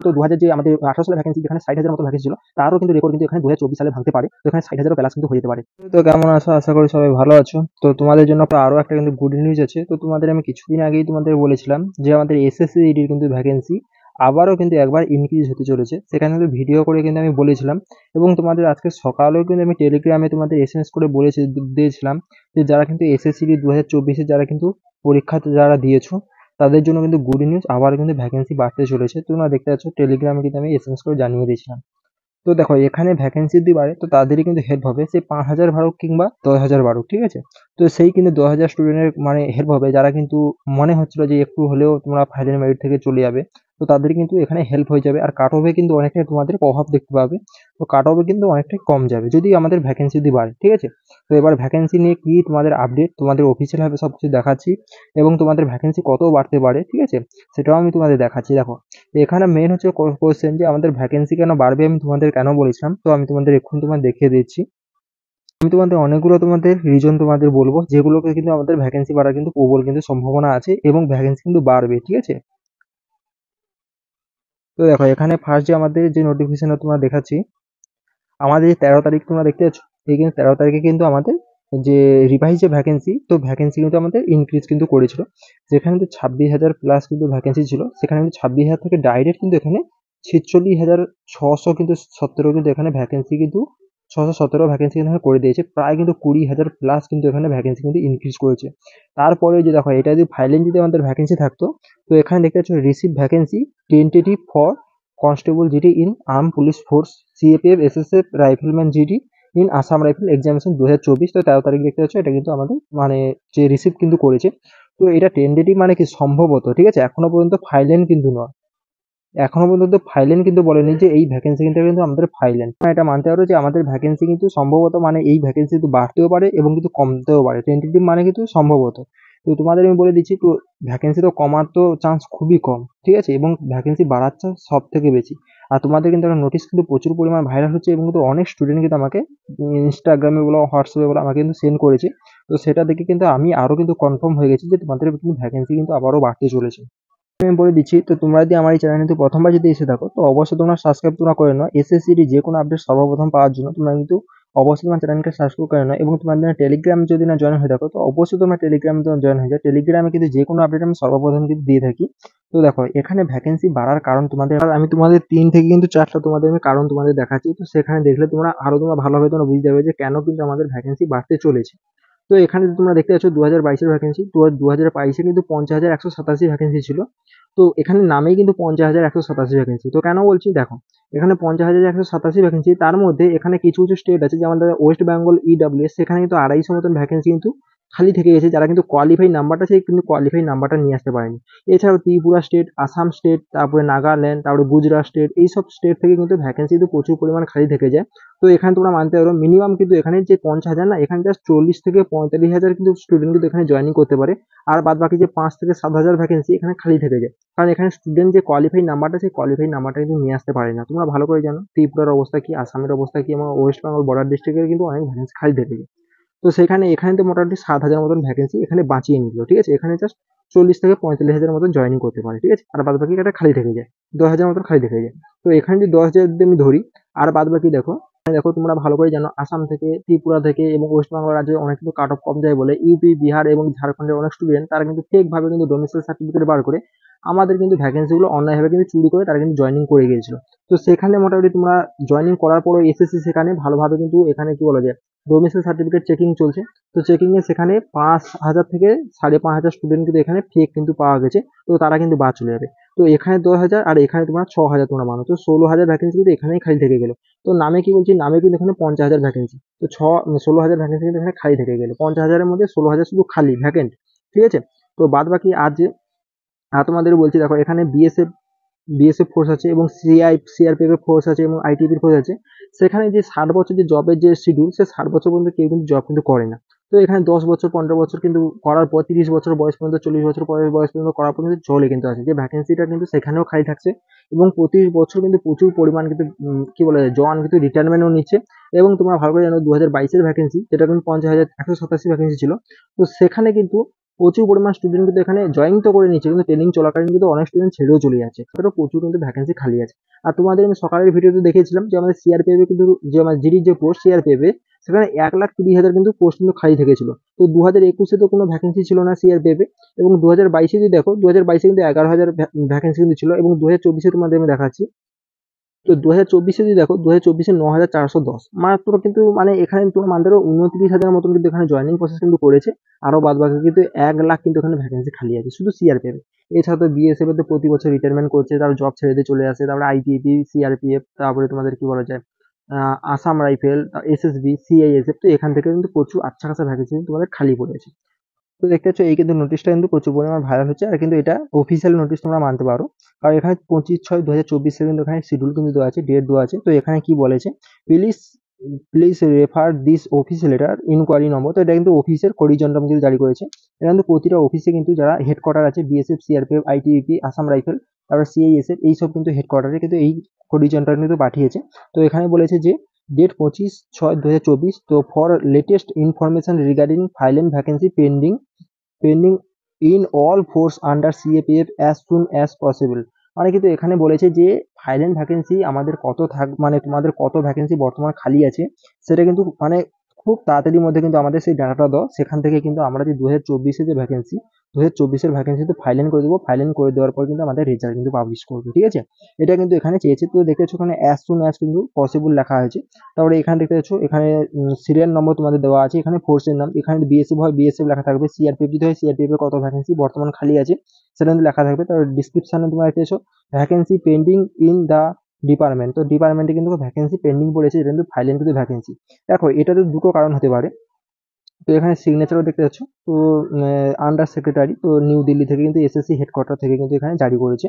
তো 2000 যে আমাদের 18 সালের ভ্যাকেন্সি যেখানে 60,000 মতো ভ্যাকেন্সি ছিল, তারও কিন্তু রেকর্ড কিন্তু এখানে 2024 সালে ভাঙতে পারে। তো এখানে 60,000 প্লাস কিন্তু হয়ে যেতে পারে। তো কেমন আছো? আশা করি সবাই ভালো আছো। তো তোমাদের জন্য আরো একটা কিন্তু গুড নিউজ আছে। তো তোমাদের আমি কিছুদিন আগেই তোমাদের বলেছিলাম যে আমাদের এসএসসি জিডির কিন্তু ভ্যাকেন্সি আবারও কিন্তু একবার ইনক্রিজ হতে চলেছে। সেখানে কিন্তু ভিডিও করে কিন্তু আমি বলেছিলাম, এবং তোমাদের আজকে সকালেও কিন্তু আমি টেলিগ্রামে তোমাদের এসএমএস করে দিয়েছিলাম যে যারা কিন্তু এসএসসি 2024 যারা কিন্তু পরীক্ষাতে যারা দিয়েছো, তাদের জন্য কিন্তু গুড নিউজ, আবার কিন্তু ভ্যাকেন্সি বাড়তে চলেছে। তোমরা দেখতে পাচ্ছ টেলিগ্রামে কিন্তু আমি এসএমএস করে জানিয়ে দিয়েছিলাম। তো দেখো এখানে ভ্যাকেন্সি যদি বাড়ে তো তাদেরই কিন্তু হেল্প হবে, সে 5,000 বাড়ুক কিংবা 10,000 বাড়ুক, ঠিক আছে? তো সেই কিন্তু 10,000 স্টুডেন্টের মানে হেল্প হবে, যারা কিন্তু মনে হচ্ছিল যে একটু হলেও তোমরা ফাইনাল মেরিট থেকে চলে যাবে। তো তাদের কিন্তু এখানে হেল্প হয়ে যাবে, আর কাট অফে কিন্তু অনেকটাই তোমাদের প্রভাব দেখতে পাবে। তো কাট অফে কিন্তু অনেকটাই কম যাবে যদি আমাদের ভ্যাকেন্সি যদি বাড়ে, ঠিক আছে? তো এবার ভ্যাকেন্সি নিয়ে কি তোমাদের আপডেট তোমাদের অফিসিয়াল ভাবে সবকিছু দেখাচ্ছি, এবং তোমাদের ভ্যাকেন্সি কত বাড়তে পারে, ঠিক আছে? সেটাও আমি তোমাদের দেখাচ্ছি। দেখো এখানে মেন হচ্ছে কোশ্চেন যে আমাদের ভ্যাকেন্সি কেন বাড়বে, আমি তোমাদের কেন বলেছিলাম, তো আমি তোমাদের এক্ষুনি তোমাদের দেখিয়ে দিচ্ছি। আমি তোমাদের অনেকগুলো তোমাদের রিজন তোমাদের বলবো, যেগুলোকে কিন্তু আমাদের ভ্যাকেন্সি বাড়ার কিন্তু প্রবল কিন্তু সম্ভাবনা আছে, এবং ভ্যাকেন্সি কিন্তু বাড়বে, ঠিক আছে? তো দেখো এখানে ফার্স্ট যে আমাদের যে নোটিফিকেশন তোমরা দেখাচ্ছি, আমাদের 13 তারিখ তোমরা দেখতে পাচ্ছ, এই কিন্তু 13 তারিখে কিন্তু আমাদের যে রিভাইজ যে ভ্যাকেন্সি, তো ভ্যাকেন্সি কিন্তু আমাদের ইনক্রিজ কিন্তু করেছিল। যেখানে কিন্তু 26,000 প্লাস কিন্তু ভ্যাকেন্সি ছিল, সেখানে কিন্তু 26,000 থেকে ডাইরেক্ট কিন্তু এখানে 46,600 কিন্তু 17 কিন্তু এখানে ভ্যাকেন্সি কিন্তু 617 ভ্যাকেন্সি কিন্তু এখানে করে দিয়েছে। প্রায় কিন্তু 20,000 প্লাস কিন্তু এখানে ভ্যাকেন্সি কিন্তু ইনক্রিজ করেছে। তারপরে যে দেখো এটা যদি ফাইলেন যদি আমাদের ভ্যাকেন্সি থাকতো, তো এখানে দেখতে পাচ্ছ receive vacancy tentative for constable GD in arm police force, CAPF, SSF, rifleman GD in Assam rifle examination 2024। তো 13 তারিখ দেখতে পাচ্ছ, এটা কিন্তু আমাদের মানে যে রিসিভ কিন্তু করেছে। তো এটা টেন্টেটিভ মানে কি সম্ভবত, ঠিক আছে? এখনো পর্যন্ত ফাইলেন কিন্তু নয়, এখনো পর্যন্ত ফাইলেন কিন্তু বলেনি যে এই ভ্যাকেন্সি কিন্তু আমাদের ফাইলেন। এটা মানতে পারো যে আমাদের ভ্যাকেন্সি কিন্তু সম্ভবত মানে এই ভ্যাকেন্সি কিন্তু বাড়তেও পারে এবং কিন্তু কমতেও পারে। টেন্টেটিভ মানে কিন্তু সম্ভবত। তো তোমাদের আমি বলে দিচ্ছি, তো ভ্যাকেন্সি তো কমার তো চান্স খুবই কম, ঠিক আছে? এবং ভ্যাকেন্সি বাড়ার চান্স সব থেকে বেশি। আর তোমাদের কিন্তু একটা নোটিশ কিন্তু প্রচুর পরিমাণ ভাইরাল হচ্ছে, এবং কিন্তু অনেক স্টুডেন্ট কিন্তু আমাকে ইনস্টাগ্রামে বলো হোয়াটসঅ্যাপে বলো আমাকে কিন্তু সেন্ড করেছে। তো সেটা দেখে কিন্তু আমি আরো কিন্তু কনফার্ম হয়ে গেছি যে তোমাদের কিন্তু ভ্যাকেন্সি কিন্তু আবারও বাড়তে চলেছে। আমি বলে দিচ্ছি, তো তোমরা যদি আমার এই চ্যানেলে কিন্তু প্রথমবার যদি এসে থাকো, তো অবশ্যই তোমরা সাবস্ক্রাইব তোমরা করে নাও। এসএসসির যে কোনো আপডেট সর্বপ্রথম পাওয়ার জন্য তোমরা কিন্তু অবশ্যই তোমার চ্যানেলকে সাবস্ক্রাইব করে নাও, এবং তোমাদের টেলিগ্রাম যদি না জয়েন হয়ে থাকো, তো অবশ্যই তোমরা টেলিগ্রামে জয়েন হয়ে যাও। টেলিগ্রামে কিন্তু যে কোনো আপডেট আমি সর্বপ্রথম কিন্তু দিয়ে থাকি। তো দেখো এখানে ভ্যাকেন্সি বাড়ার কারণ তোমাদের, আর আমি তোমাদের 3 থেকে কিন্তু 4টা তোমাদের আমি কারণ তোমাদের দেখাচ্ছি। তো সেখানে দেখলে তোমরা আরো তোমরা ভালোভাবে তোমরা বুঝতে পারবে যে কেন কিন্তু আমাদের ভ্যাকেন্সি বাড়তে চলেছে। তো এখানে তোমরা দেখতে পাচ্ছ 2022-এর ভ্যাকেন্সি, তো 2022-এ কিন্তু 50,187 ভ্যাকেন্সি ছিল। তো এখানে নামেই কিন্তু 50,187 ভ্যাকেন্সি। তো কেন বলছি দেখো, এখানে 50,187 ভ্যাকেন্সি, তার মধ্যে এখানে কিছু কিছু স্টেট আছে যেমন ওয়েস্ট বেঙ্গল ইডব্লিউএস, সেখানে কিন্তু 250 মতন ভ্যাকেন্সি কিন্তু খালি থেকে গেছে, যারা কিন্তু কোয়ালিফাই নাম্বারটা সেই কিন্তু কোয়ালিফাই নাম্বারটা নিয়ে আসতে পারেনি। এছাড়াও ত্রিপুরা স্টেট, আসাম স্টেট, তারপরে নাগাল্যান্ড, তারপরে গুজরাট স্টেট, এইসব স্টেট থেকে কিন্তু ভ্যাকেন্সি কিন্তু প্রচুর পরিমাণ খালি থেকে যায়। তো এখানে তোমরা মানতে পারো মিনিমাম কিন্তু এখানে যে 50,000 না, এখানে জাস্ট 40 থেকে 45,000 কিন্তু স্টুডেন্ট কিন্তু এখানে জয়েনিং করতে পারে। আর বাদ বাকি যে 5 থেকে 7,000 ভ্যাকেন্সি এখানে খালি থেকে যায়, কারণ এখানে স্টুডেন্ট যে কোয়ালিফাই নাম্বারটা, সেই কোয়ালিফাই নাম্বারটা কিন্তু নিয়ে আসতে পারে না। তোমরা ভালো করে জানো ত্রিপুরার অবস্থা কি, আসামের অবস্থা কি, এবং ওয়েস্ট বেঙ্গল বর্ডার ডিস্ট্রিক্টের কিন্তু অনেক ভ্যাকেন্সি খালি থেকে যায়। তো সেখানে এখানে তো মোটামুটি 7,000 মতন ভ্যাকেন্সি এখানে বাঁচিয়ে নিল, ঠিক আছে? এখানে জাস্ট 40 থেকে 45,000 মতন জয়েনিং করতে পারে, ঠিক আছে? আর বাদ বাকি একটা খালি থেকে যায়, 10,000 মতন খালি থেকে যায়। তো এখানে যদি 10,000 যদি আমি ধরি, আর বাদ বাকি দেখো, দেখো তোমরা ভালো করে জানো আসাম থেকে, ত্রিপুরা থেকে এবং ওয়েস্ট বেঙ্গল রাজ্যে অনেক কিন্তু কাট অফ কম যায় বলে ইউপি, বিহার এবং ঝাড়খণ্ডের অনেক স্টুডেন্ট তারা কিন্তু ফেক ভাবে কিন্তু ডোমিসাইল সার্টিফিকেট বার করে আমাদের কিন্তু ভ্যাকেন্সি গুলো অন্যায়ভাবে কিন্তু চুরি করে তারা কিন্তু জয়েনিং করে গিয়েছিল। তো সেখানে মোটামুটি তোমরা জয়েনিং করার পরও এসএসসি সেখানে ভালোভাবে কিন্তু এখানে কি বলা যায় ডোমিসাইল সার্টিফিকেট চেকিং চলছে। তো চেকিং এ সেখানে 5,000 থেকে 5,500 স্টুডেন্ট কিন্তু এখানে ফেক কিন্তু পাওয়া গেছে। তো তারা কিন্তু বাদ চলে যাবে। তো এখানে 10,000 আর এখানে তোমার 6,000 তোমরা মানো, তো 16,000 ভ্যাকেন্সি কিন্তু এখানেই খালি থেকে গেল। তো নামে কি বলছি, নামে কিন্তু এখানে 50,000 ভ্যাকেন্সি, তো 16,000 ভ্যাকেন্সি কিন্তু এখানে খালি থেকে গেল। 50,000-এর মধ্যে 16,000 শুধু খালি ভ্যাকেন্ট, ঠিক আছে? তো বাদ বাকি আর যে তোমাদের বলছি, দেখো এখানে বিএসএফ ফোর্স আছে এবং সিআরপিএফ এর ফোর্স আছে এবং আইটিবির ফোর্স আছে। সেখানে যে 60 বছর যে জবের যে শিডিউল, সে 60 বছর পর্যন্ত কেউ কিন্তু জব কিন্তু করে না। তো এখানে 10 বছর 15 বছর কিন্তু করার পর 30 বছর বয়স পর্যন্ত, 40 বছর বয়স পর্যন্ত করার পর কিন্তু চলে কিন্তু আছে, যে ভ্যাকেন্সিটা কিন্তু সেখানেও খালি থাকছে। এবং প্রতি বছর কিন্তু প্রচুর পরিমাণ কিন্তু কি বলে জওয়ান কিন্তু রিটায়ারমেন্টও নিচ্ছে। এবং তোমরা ভালো করে জানো 2022-এর ভ্যাকেন্সি যেটা কিন্তু 50,187 ভ্যাকেন্সি ছিল, তো সেখানে কিন্তু প্রচুর পরিমাণ স্টুডেন্ট কিন্তু এখানে জয়েন তো করে নিচ্ছে, কিন্তু ট্রেনিং চলাকালীন কিন্তু অনেক স্টুডেন্ট ছেড়েও চলে যাচ্ছে। তো প্রচুর কিন্তু ভ্যাকেন্সি খালি আছে। আর তোমাদের আমি সকালের ভিডিওতে দেখিয়েছিলাম যে আমাদের সিআরপিএফ কিন্তু যে আমার জিডির যে পোস্ট সিআরপিএফ সেখানে 1,30,000 কিন্তু পোস্ট কিন্তু খালি থেকেছিল। তো 2021-এ তো কোনো ভ্যাকেন্সি ছিল না সিআরপিএফ এ, এবং 2022-এ যদি দেখো 2022-এ কিন্তু 11,000 ভ্যাকেন্সি কিন্তু ছিল, এবং 2024-এ তোমাদের আমি দেখাচ্ছি। তো 2024-এ যদি দেখো 2024-এ 9,410 মাত্র, কিন্তু মানে এখানে তোমার মানতে পারো 29,000 মতন কিন্তু এখানে জয়েনিং প্রসেস কিন্তু করেছে। আরো বাদ বাকি কিন্তু 1,00,000 কিন্তু এখানে ভ্যাকেন্সি খালি আছে শুধু সিআরপিএফ এ। এছাড়া তো বিএসএফ এ তো প্রতি বছর রিটায়ারমেন্ট করছে, তারপর জব ছেড়ে দিয়ে চলে আসে, তারপরে আইটিবি, সিআরপিএফ, তারপরে তোমাদের কি বলা যায় আসাম রাইফেল, এসএসবি, সিআইএসএফ, তো এখান থেকে কিন্তু প্রচুর আচ্ছা খাসা ভ্যাকেন্সি তোমাদের খালি পড়েছে। তো দেখতে পাচ্ছ এই কিন্তু নোটিশটা কিন্তু প্রচুর পরিমাণ ভাইরাল হচ্ছে, আর কিন্তু এটা অফিসিয়াল নোটিশ তোমরা মানতে পারো। কারণ এখানে 25/6/2024 কিন্তু এখানে শিডিউল কিন্তু দেওয়া আছে, ডেট দেওয়া আছে। তো এখানে কি বলেছে, please please refer this office letter enquiry number. তো এটা কিন্তু অফিসের করিজনরাম কিন্তু জারি করেছে। এটা কিন্তু প্রতিটা অফিসে কিন্তু যারা হেডকোয়ার্টার আছে, BSF, CRPF, ITBP, Assam rifle, তারপর সিআইএসএফ, এইসব কিন্তু হেডকোয়ার্টারে কিন্তু এই করিজনটা কিন্তু পাঠিয়েছে। তো এখানে বলেছে যে ডেট 25/6/2024, তো for latest information regarding file and vacancy pending in all force under CAPF as soon as possible. মানে কিন্তু এখানে বলেছে যে ফাইল ভ্যাকেন্সি আমাদের কত মানে তোমাদের কত ভ্যাকেন্সি বর্তমানে খালি আছে, সেটা কিন্তু মানে খুব তাড়াতাড়ির মধ্যে কিন্তু আমাদের সেই ডাটাটা দাও। সেখান থেকে কিন্তু আমরা যে 2024-এ যে ভ্যাকেন্সি, 2024-এর ভ্যাকেন্সি তো ফাইল করে দেবো। ফাইল করে দেওয়ার পর কিন্তু আমাদের রেজাল্ট কিন্তু পাবলিশ করবে, ঠিক আছে? এটা কিন্তু এখানে চেয়েছে। তো দেখতেছো এখানে অ্যাজ সুন অ্যাজ কিন্তু পসিবল লেখা হয়েছে। তারপরে এখানে দেখতে পাচ্ছ এখানে সিরিয়াল নম্বর তোমাদের দেওয়া আছে, এখানে ফোর্সের নাম, এখানে বিএসএফ হয় বিএসএফ লেখা থাকবে, সিআরপিএফ যদি হয় সিআরপিএফ এর কত ভ্যাকেন্সি বর্তমান খালি আছে সেটা কিন্তু লেখা থাকবে। তারপর ডিসক্রিপশনে তোমরা দেখতেছো vacancy pending in the department. তো ডিপার্টমেন্টে কিন্তু ভ্যাকেন্সি পেন্ডিং পড়েছে, এটা কিন্তু ফাইলেন কিন্তু ভ্যাকেন্সি। দেখো এটাতে দুটো কারণ হতে পারে। তো এখানে সিগনেচারও দেখতে পাচ্ছ। তো আন্ডার সেক্রেটারি, তো নিউ দিল্লি থেকে কিন্তু এসএসসি হেডকোয়ার্টার থেকে কিন্তু এখানে জারি করেছে।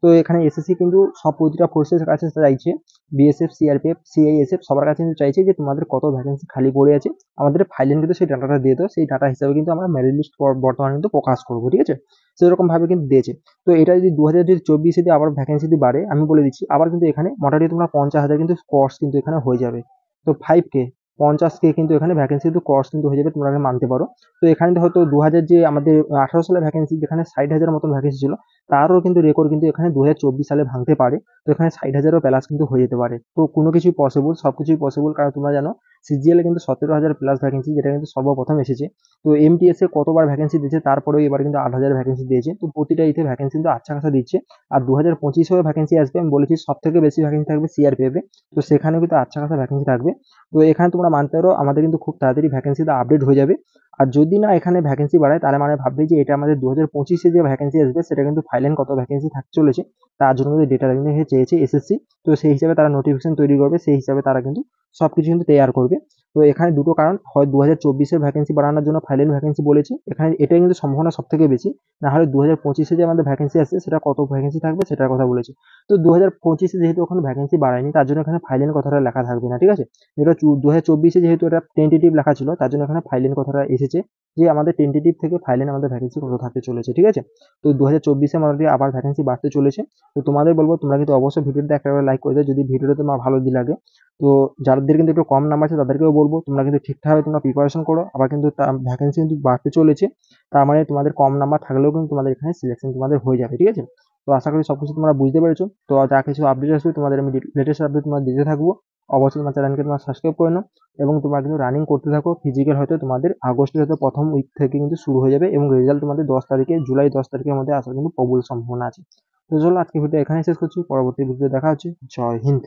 তো এখানে এসএসসি কিন্তু সব প্রতিটা ফোর্সের কাছে চাইছে, বিএসএফ, সিআরপিএফ, সিআইএসএফ সবার কাছে কিন্তু চাইছে যে তোমাদের কত ভ্যাকেন্সি খালি পড়ে আছে, আমাদের ফাইলেন কিন্তু সেই ডাটাটা দিয়ে দাও। সেই ডাটা হিসাবে কিন্তু আমরা মেরিট লিস্ট বর্তমানে কিন্তু প্রকাশ করবো, ঠিক আছে? সেরকম ভাবে কিন্তু দিয়েছে। তো এটা যদি 2024-এ যদি আবার ভ্যাকেন্সি যদি বাড়ে, আমি বলে দিচ্ছি আবার কিন্তু এখানে মোটামুটি তোমরা 50,000 কিন্তু কোর্স কিন্তু এখানে হয়ে যাবে। তো 5K 50K কিন্তু এখানে ভ্যাকেন্সি কিন্তু কোর্স কিন্তু হয়ে যাবে, তোমরা এখানে মানতে পারো। তো এখানে হয়তো 2000 যে আমাদের 18 সালের ভ্যাকেন্সি যেখানে 60,000 মতন ভ্যাকেন্সি ছিল, তারও কিন্তু রেকর্ড কিন্তু এখানে 2024 সালে ভাঙতে পারে। তো এখানে 60,000ও প্লাস কিন্তু হয়ে যেতে পারে। তো কোনো কিছুই পসিবল, সবকিছুই পসিবল। কারণ তোমরা জানো সিজিএল এ কিন্তু 17,000 প্লাস ভ্যাকেন্সি, যেটা কিন্তু সর্বপ্রথম এসেছে। তো এমটিএস এ কতবার ভ্যাকেন্সি দিয়েছে, তারপরেও এবার কিন্তু 8,000 ভ্যাকেন্সি দিয়েছে। তো প্রতিটা ইতে ভ্যাকেন্সি কিন্তু আচ্ছা খাসা দিচ্ছে। আর 2025-এও ভ্যাকেন্সি আসবে, আমি বলেছি সব থেকে বেশি ভ্যাকেন্সি থাকবে সিআরপিএফ এ। তো সেখানেও কিন্তু আচ্ছা খাসা ভ্যাকেন্সি থাকবে। তো এখানে তোমরা মানতে পারো আমাদের কিন্তু খুব তাড়াতাড়ি ভ্যাকেন্সিটা আপডেট হয়ে যাবে। আর যদি না এখানে ভ্যাকেন্সি বাড়ায়, তাহলে মানে ভাববে যে এটা আমাদের 2025-এ যে ভ্যাকেন্সি আসবে সেটা কিন্তু ফাইনাল কত ভ্যাকেন্সি থাকতে চলেছে, তার জন্য কিন্তু ডেটা কিন্তু চেয়েছে এসএসসি। তো সেই হিসাবে তারা নোটিফিকেশন তৈরি করবে, সেই হিসাবে তারা কিন্তু সবকিছু কিন্তু তৈরি করবে। তো এখানে দুটো কারণ, হয় 2024-এর ভ্যাকেন্সি বাড়ানোর জন্য ফাইনাল ভ্যাকেন্সি বলেছে, এখানে এটাই কিন্তু সম্ভাবনা সব থেকে বেশি। না হলে 2025-এ যে আমাদের ভ্যাকেন্সি আসছে সেটা কত ভ্যাকেন্সি থাকবে সেটার কথা বলেছে। তো 2025-এ যেহেতু এখন ভ্যাকেন্সি বাড়ায়নি, তার জন্য এখানে ফাইনাল কথাটা লেখা থাকবে না, ঠিক আছে? যেটা 2024-এ যেহেতু এটা টেন্টেটিভ লেখা ছিল, তার জন্য এখানে ফাইনাল কথাটা এসেছে যে আমাদের টেন্টেটিভ থেকে ফাইনাল আমাদের ভ্যাকেন্সি কত থাকতে চলেছে, ঠিক আছে? তো 2024-এ আমাদের আবার ভ্যাকেন্সি বাড়তে চলেছে। তো তোমাদের বলবো তোমরা কিন্তু অবশ্যই ভিডিওটা একটা লাইক করে দাও যদি ভিডিওটা তোমার ভালো লাগে। তো যাদের কিন্তু একটু কম নাম্বার আছে তাদেরকেও বলবো তোমরা কিন্তু ঠিকঠাকভাবে তোমরা প্রিপারেশন করো। আবার কিন্তু ভ্যাকেন্সি কিন্তু বাড়তে চলেছে, তার মানে তোমাদের কম নাম্বার থাকলেও কিন্তু তোমাদের এখানে সিলেকশন তোমাদের হয়ে যাবে, ঠিক আছে? তো আশা করি সবকিছু তোমরা বুঝতে পেরেছো। তো যা কিছু আপডেট আসবে তোমাদের আমি লেটেস্ট আপডেট তোমার দিতে থাকবো। অবশ্যই তোমার চ্যানেলকে তোমার সাবস্ক্রাইব করে নাও, এবং তোমরা কিন্তু রানিং করতে থাকো। ফিজিক্যাল হয়তো তোমাদের আগস্টের হয়তো প্রথম উইক থেকে কিন্তু শুরু হয়ে যাবে, এবং রেজাল্ট তোমাদের 10 তারিখে, জুলাই 10 তারিখের মধ্যে আসার কিন্তু প্রবল সম্ভাবনা আছে। তো চলো আজকে ভিডিও এখানে শেষ করছি, পরবর্তী ভিডিও দেখা হচ্ছে। জয় হিন্দ।